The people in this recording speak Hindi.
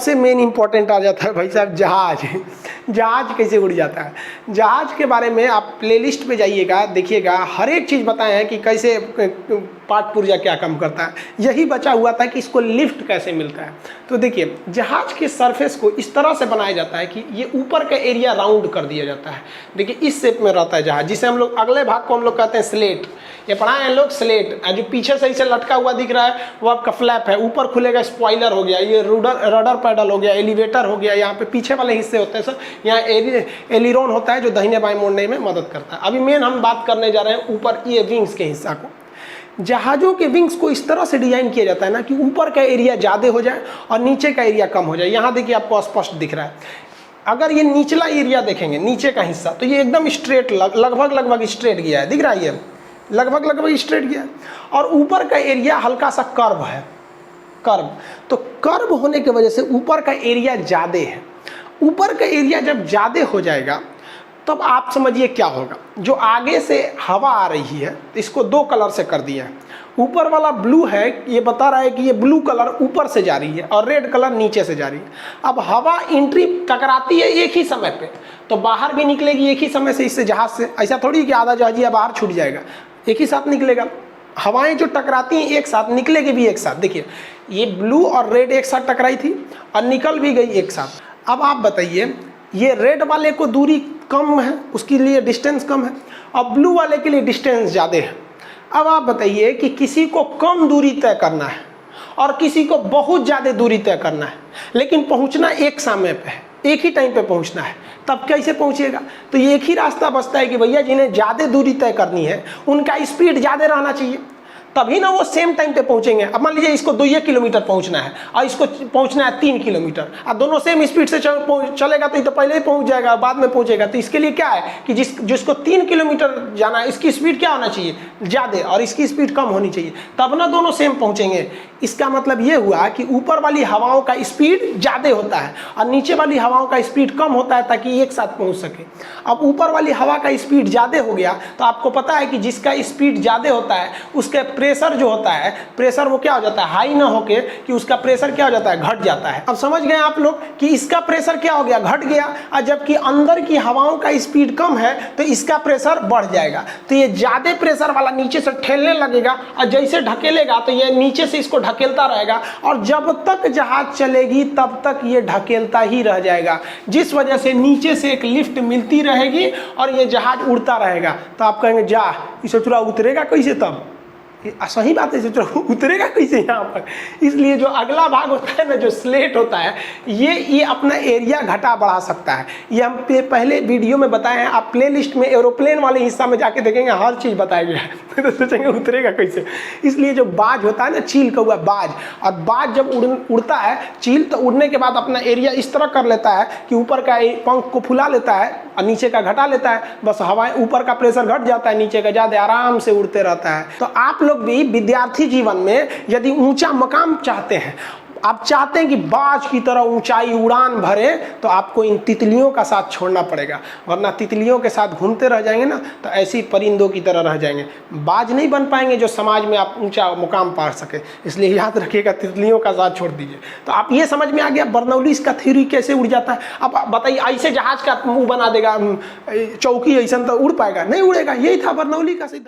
सबसे मेन इंपॉर्टेंट आ जाता है भाई साहब जहाज। जहाज कैसे उड़ जाता है, जहाज के बारे में आप प्लेलिस्ट पे जाइएगा, देखिएगा, हर एक चीज़ बताए हैं कि कैसे पाठ पुर्जा क्या काम करता है। यही बचा हुआ था कि इसको लिफ्ट कैसे मिलता है। तो देखिए, जहाज के सरफेस को इस तरह से बनाया जाता है कि ये ऊपर का एरिया राउंड कर दिया जाता है। देखिए इस शेप में रहता है जहाज, जिसे हम लोग अगले भाग को हम लोग कहते हैं स्लेट। ये पढ़ाए हैं लोग स्लेट। जो पीछे से इसे लटका हुआ दिख रहा है वो आपका फ्लैप है, ऊपर खुलेगा स्पॉइलर हो गया, ये रडर पैडल हो गया, एलिवेटर हो गया। यहाँ पे पीछे वाले हिस्से होते हैं सर, यहाँ एलिरोन होता है जो दाहिने बाएं मोड़ने में मदद करता है। अभी मेन हम बात करने जा रहे हैं ऊपर ये विंग्स के हिस्सा को। जहाज़ों के विंग्स को इस तरह से डिजाइन किया जाता है ना कि ऊपर का एरिया ज़्यादा हो जाए और नीचे का एरिया कम हो जाए। यहाँ देखिए आपको स्पष्ट दिख रहा है। अगर ये निचला एरिया देखेंगे, नीचे का हिस्सा, तो ये एकदम स्ट्रेट, लगभग स्ट्रेट गया है, दिख रहा है, ये लगभग स्ट्रेट गया है। और ऊपर का एरिया हल्का सा कर्व है, कर्व। तो कर्व होने की वजह से ऊपर का एरिया ज़्यादा है। ऊपर का एरिया जब ज़्यादा हो जाएगा तब आप समझिए क्या होगा। जो आगे से हवा आ रही है, इसको दो कलर से कर दिया है। ऊपर वाला ब्लू है, ये बता रहा है कि ये ब्लू कलर ऊपर से जा रही है और रेड कलर नीचे से जा रही है। अब हवा एंट्री टकराती है एक ही समय पे, तो बाहर भी निकलेगी एक ही समय से इससे जहाज से। ऐसा थोड़ी कि आधा जहाजिया बाहर छूट जाएगा, एक ही साथ निकलेगा। हवाएं जो टकराती हैं एक साथ, निकलेगी भी एक साथ। देखिए ये ब्लू और रेड एक साथ टकराई थी और निकल भी गई एक साथ। अब आप बताइए, ये रेड वाले को दूरी कम है, उसके लिए डिस्टेंस कम है, और ब्लू वाले के लिए डिस्टेंस ज़्यादा है। अब आप बताइए कि किसी को कम दूरी तय करना है और किसी को बहुत ज़्यादा दूरी तय करना है, लेकिन पहुंचना एक समय पे है, एक ही टाइम पे पहुंचना है, तब कैसे पहुंचेगा? तो ये एक ही रास्ता बचता है कि भैया जिन्हें ज़्यादा दूरी तय करनी है उनका स्पीड ज़्यादा रहना चाहिए, तभी ना वो सेम टाइम पे पहुंचेंगे। अब मान लीजिए इसको 2 किलोमीटर पहुंचना है और इसको पहुंचना है 3 किलोमीटर, और दोनों सेम स्पीड से चलेगा तो ये तो पहले ही पहुंच जाएगा, बाद में पहुंचेगा। तो इसके लिए क्या है कि जिसको 3 किलोमीटर जाना है, इसकी स्पीड क्या होना चाहिए? ज़्यादा, और इसकी स्पीड कम होनी चाहिए, तब ना दोनों सेम पहुंचेंगे। इसका मतलब ये हुआ कि ऊपर वाली हवाओं का स्पीड ज़्यादा होता है और नीचे वाली हवाओं का स्पीड कम होता है, ताकि एक साथ पहुँच सके। अब ऊपर वाली हवा का स्पीड ज़्यादा हो गया तो आपको पता है कि जिसका स्पीड ज़्यादा होता है उसके प्रेशर जो होता है, प्रेशर वो क्या हो जाता है, हाई ना होके कि उसका प्रेशर क्या हो जाता है, घट जाता है। अब समझ गए आप लोग कि इसका प्रेशर क्या हो गया, घट गया, और जबकि अंदर की हवाओं का स्पीड कम है तो इसका प्रेशर बढ़ जाएगा। तो ये ज़्यादा प्रेशर वाला नीचे से ठेलने लगेगा और जैसे ढकेलेगा तो ये नीचे से इसको ढकेलता रहेगा, और जब तक जहाज चलेगी तब तक ये ढकेलता ही रह जाएगा, जिस वजह से नीचे से एक लिफ्ट मिलती रहेगी और ये जहाज उड़ता रहेगा। तो आप कहेंगे जा इसे चुरा उतरेगा कैसे? तब सही बात है, चलो उतरेगा कैसे यहाँ पर? इसलिए जो अगला भाग होता है ना, जो स्लेट होता है, ये अपना एरिया घटा बढ़ा सकता है। ये हम पहले वीडियो में बताए हैं, आप प्लेलिस्ट में एरोप्लेन वाले हिस्सा में जाके देखेंगे, हर चीज़ बताया गया है। तो सोचेंगे उतरेगा कैसे। इसलिए जो बाज होता है ना, चील कौवा बाज, और बाज जब उड़ता है चील, तो उड़ने के बाद अपना एरिया इस तरह कर लेता है कि ऊपर का पंख को फुला लेता है और नीचे का घटा लेता है। बस हवाएं, ऊपर का प्रेशर घट जाता है, नीचे का ज़्यादा, आराम से उड़ते रहता है। तो आप लोग भी विद्यार्थी जीवन में यदि ऊंचा मकाम चाहते हैं, आप चाहते हैं कि बाज की तरह ऊंचाई उड़ान भरे, तो आपको इन तितलियों का साथ छोड़ना पड़ेगा, वरना तितलियों के साथ घूमते रह जाएंगे ना तो ऐसी परिंदों की तरह रह जाएंगे, बाज नहीं बन पाएंगे जो समाज में आप ऊंचा मुकाम पा सके। इसलिए याद रखिएगा, तितलियों का साथ छोड़ दीजिए। तो आप ये समझ में आ गया बर्नौली का थ्योरी कैसे उड़ जाता है। अब बताइए, ऐसे जहाज का मुंह बना देगा चौकी, ऐसा तो उड़ पाएगा? नहीं उड़ेगा। यही था बर्नौली का सिद्धांत।